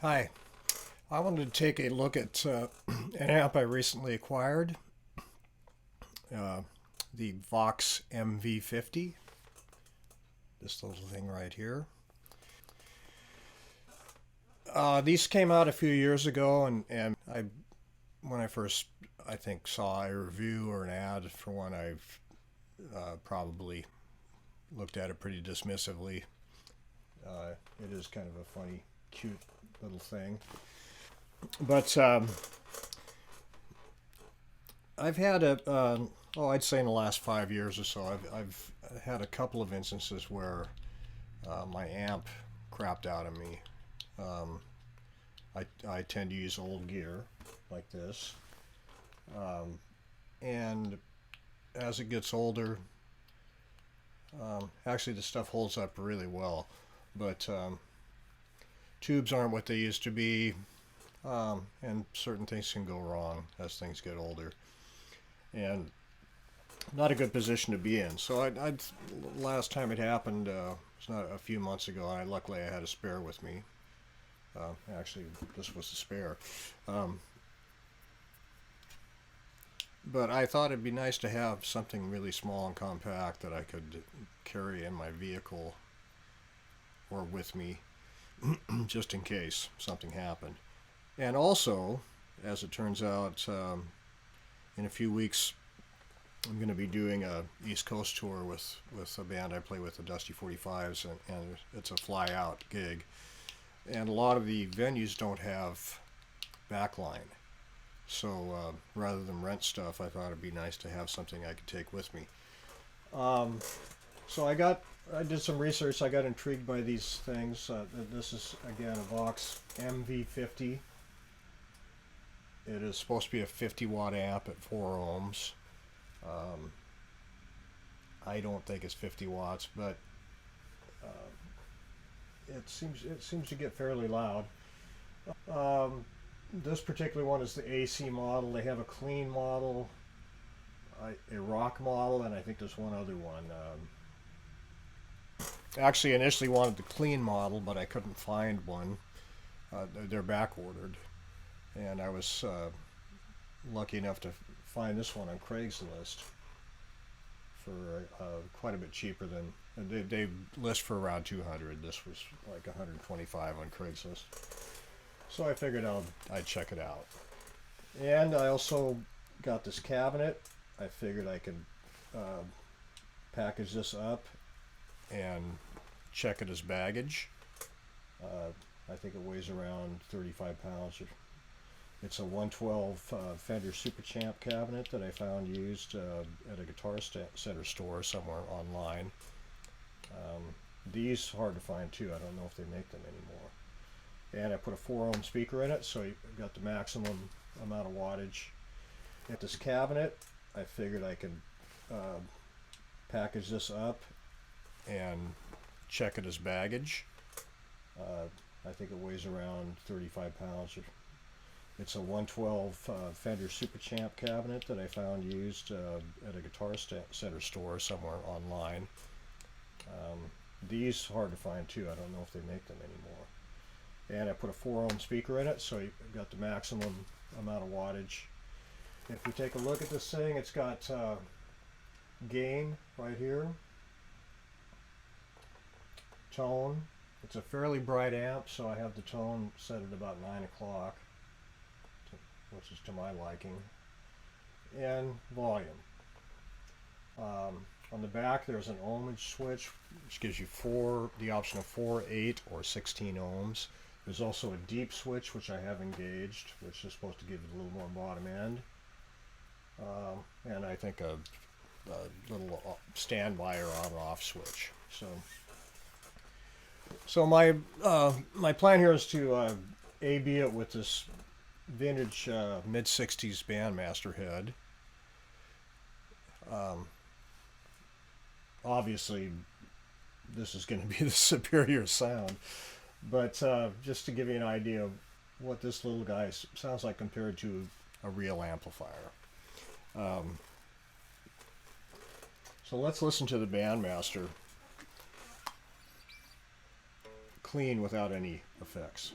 Hi, I wanted to take a look at an amp I recently acquired, uh, the Vox MV50, this little thing right here. These came out a few years ago, and when I first, I think, saw a review or an ad for one, I've probably looked at it pretty dismissively. It is kind of a funny, cute little thing. But I've had I'd say in the last 5 years or so, I've had a couple of instances where my amp crapped out of me. Um, I tend to use old gear like this, um, and as it gets older, actually the stuff holds up really well, but tubes aren't what they used to be, and certain things can go wrong as things get older. And not a good position to be in. So last time it happened was not a few months ago. Luckily I had a spare with me. Actually, this was the spare. Um, but I thought it'd be nice to have something really small and compact that I could carry in my vehicle or with me, just in case something happened. And also, as it turns out, in a few weeks I'm going to be doing a East Coast tour with a band I play with, the Dusty 45s, and it's a fly out gig. And a lot of the venues don't have backline. So rather than rent stuff, I thought it'd be nice to have something I could take with me. Um, so I did some research. I got intrigued by these things. This is again a Vox MV50. It is supposed to be a 50 watt amp at 4 ohms. Um, I don't think it's 50 watts, but it seems to get fairly loud. Um, this particular one is the AC model. They have a clean model, a rock model, and I think there's one other one. Actually, initially wanted the clean model, but I couldn't find one. They're back ordered, and I was lucky enough to find this one on Craigslist for quite a bit cheaper than they list for around 200. This was like 125 on Craigslist. So I figured I'd check it out. And I also got this cabinet. I figured I could uh, package this up and check it as baggage. I think it weighs around 35 pounds. It's a 112 Fender Super Champ cabinet that I found used at a Guitar Center store somewhere online. These hard to find too. I don't know if they make them anymore. And I put a 4 ohm speaker in it, so you got the maximum amount of wattage. At this cabinet, I figured I could package this up and check it as baggage. I think it weighs around 35 pounds. It's a 112 Fender Super Champ cabinet that I found used at a Guitar Center store somewhere online. These hard to find too. I don't know if they make them anymore. And I put a 4 ohm speaker in it, so you got the maximum amount of wattage. If you take a look at this thing, it's got gain right here, tone. It's a fairly bright amp, so I have the tone set at about 9 o'clock, which is to my liking, and volume. On the back there's an ohmage switch, which gives you the option of 4, 8, or 16 ohms. There's also a deep switch, which I have engaged, which is supposed to give it a little more bottom end. And I think a little standby or on off switch. So my plan here is to A/B it with this vintage mid-60s Bandmaster head. Obviously, this is going to be the superior sound, but just to give you an idea of what this little guy sounds like compared to a real amplifier. So let's listen to the Bandmaster clean without any effects.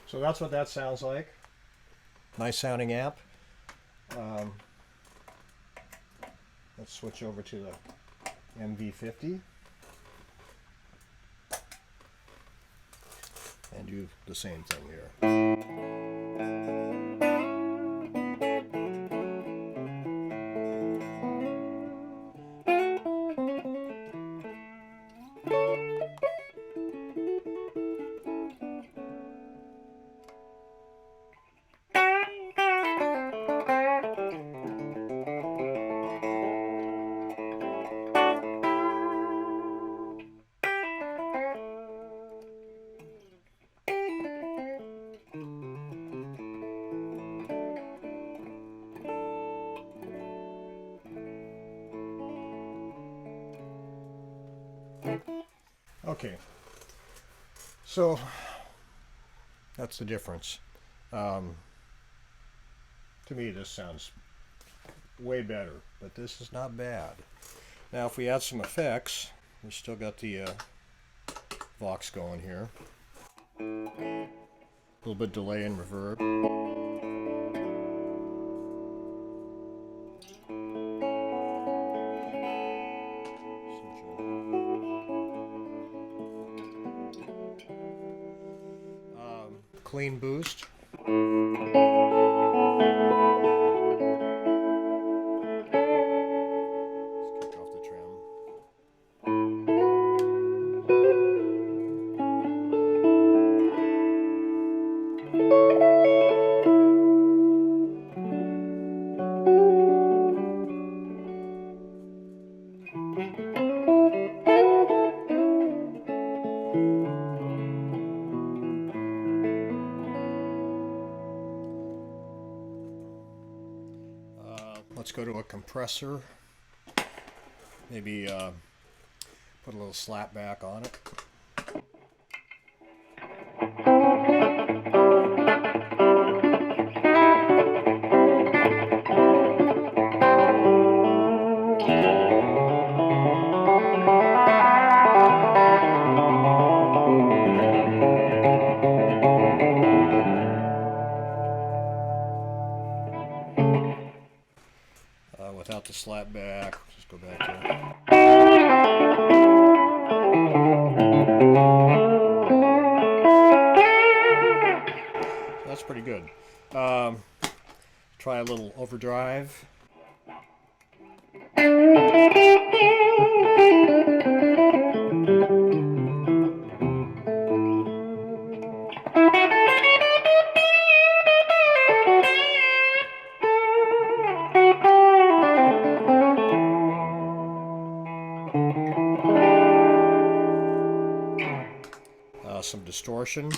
So that's what that sounds like. Nice sounding amp. Let's switch over to the MV50 and do the same thing here. Okay, so that's the difference. To me this sounds way better, but this is not bad. Now if we add some effects, we still got the Vox going here. A little bit delay and reverb. Clean boost. Let's kick off the trim. Let's go to a compressor. Maybe put a little slap back on it. Without the slap back, just go back to it. So that's pretty good. Try a little overdrive. Some distortion.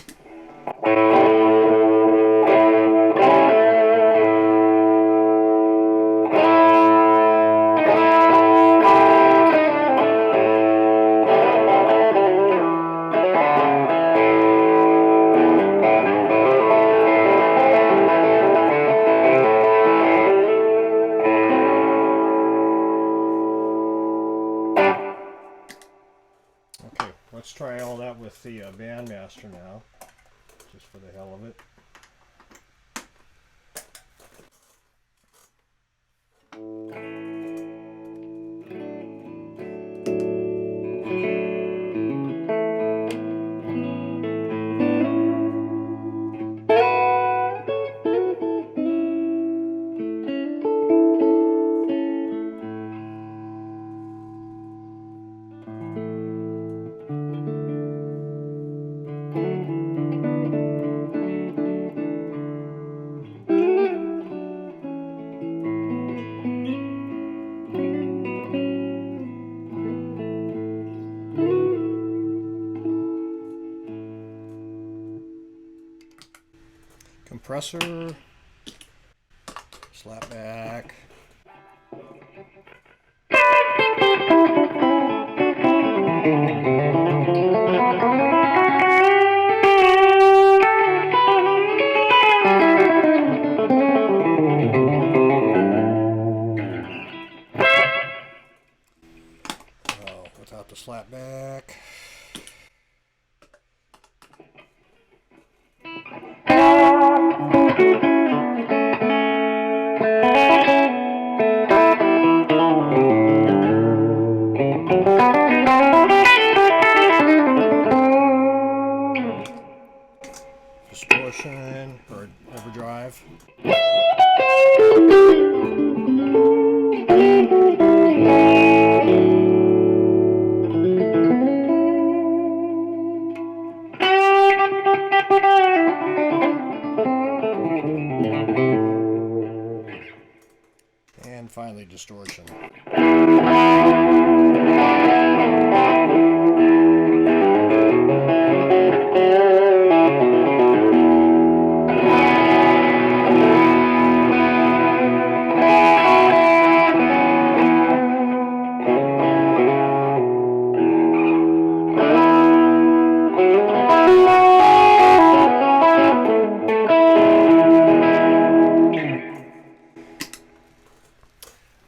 Let's try all that with the Bandmaster now, just for the hell of it. compressor, slap back. Without the slap back. Distortion or overdrive. And finally, distortion.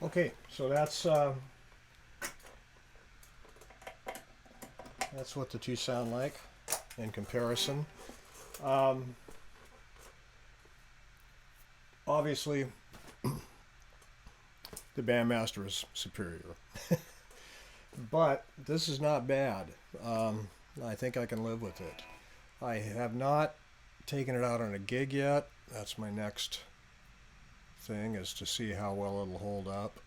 Okay, so that's what the two sound like in comparison. Obviously, the Bandmaster is superior, but this is not bad. I think I can live with it. I have not taken it out on a gig yet. That's my next thing, is to see how well it'll hold up.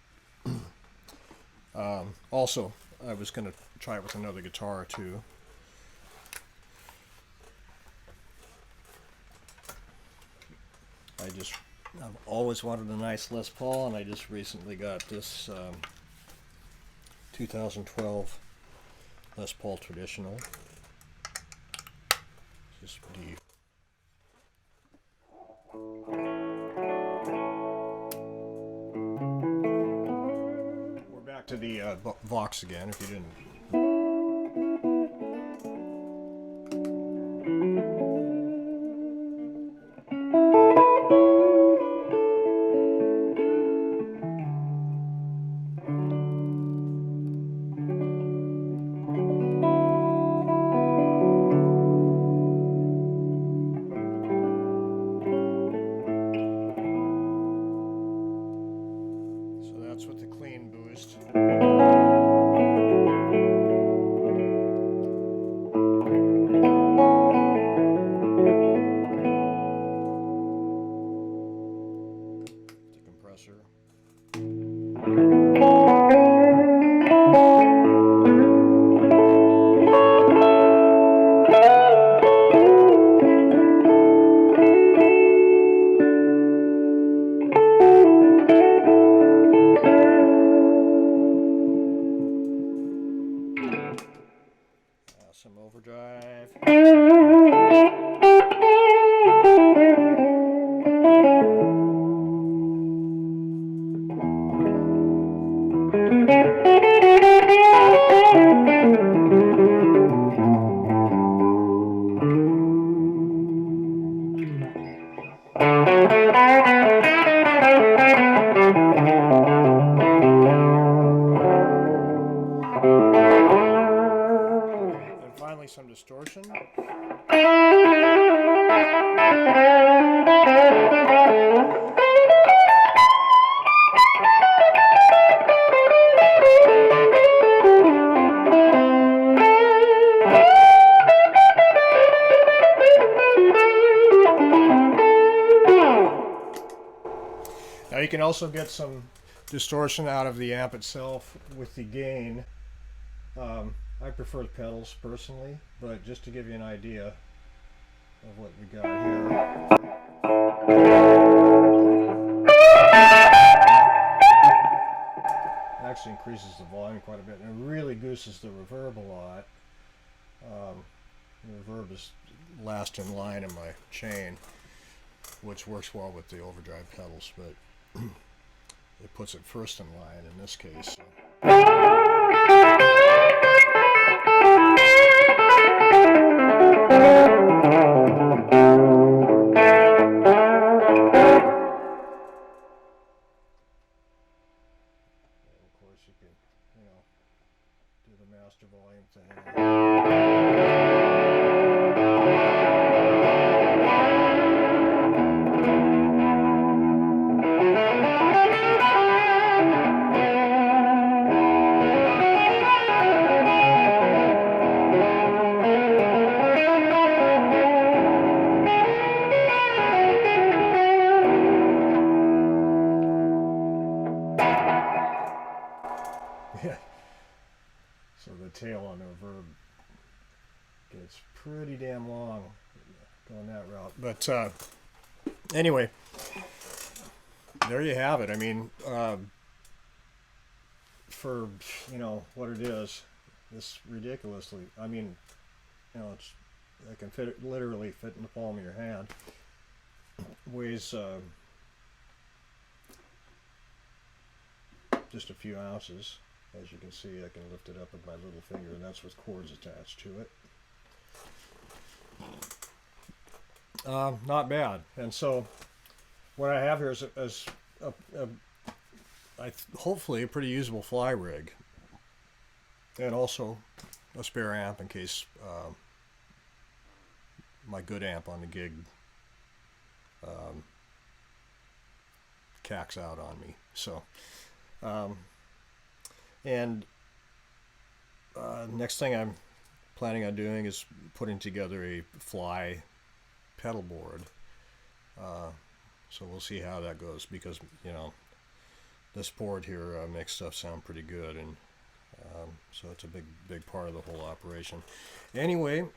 Also, I was going to try it with another guitar too. I've always wanted a nice Les Paul, and I just recently got this 2012 Les Paul Traditional. Just D. We're back to the Vox again, if you didn't. That's with the clean boost. The compressor. Some overdrive. Finally, some distortion. Now you can also get some distortion out of the amp itself with the gain. I prefer the pedals personally, but just to give you an idea of what we got here. It actually increases the volume quite a bit, and it really gooses the reverb a lot. The reverb is last in line in my chain. which works well with the overdrive pedals, but it puts it first in line in this case. So. You can, do the master volume thing. Yeah. So the tail on the reverb gets pretty damn long going that route. But anyway, there you have it. I mean, for what it is, it's ridiculously. I mean, it's it can literally fit in the palm of your hand. Weighs just a few ounces. As you can see, I can lift it up with my little finger, and that's with cords attached to it. Not bad. And so what I have here is hopefully a pretty usable fly rig, and also a spare amp in case my good amp on the gig cacks out on me. So next thing I'm planning on doing is putting together a fly pedal board. So we'll see how that goes, because this board here makes stuff sound pretty good, and so it's a big part of the whole operation. Anyway,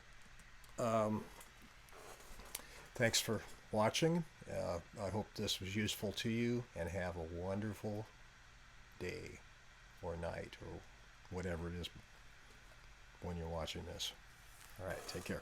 thanks for watching. I hope this was useful to you, and have a wonderful day or night or whatever it is when you're watching this. All right, take care.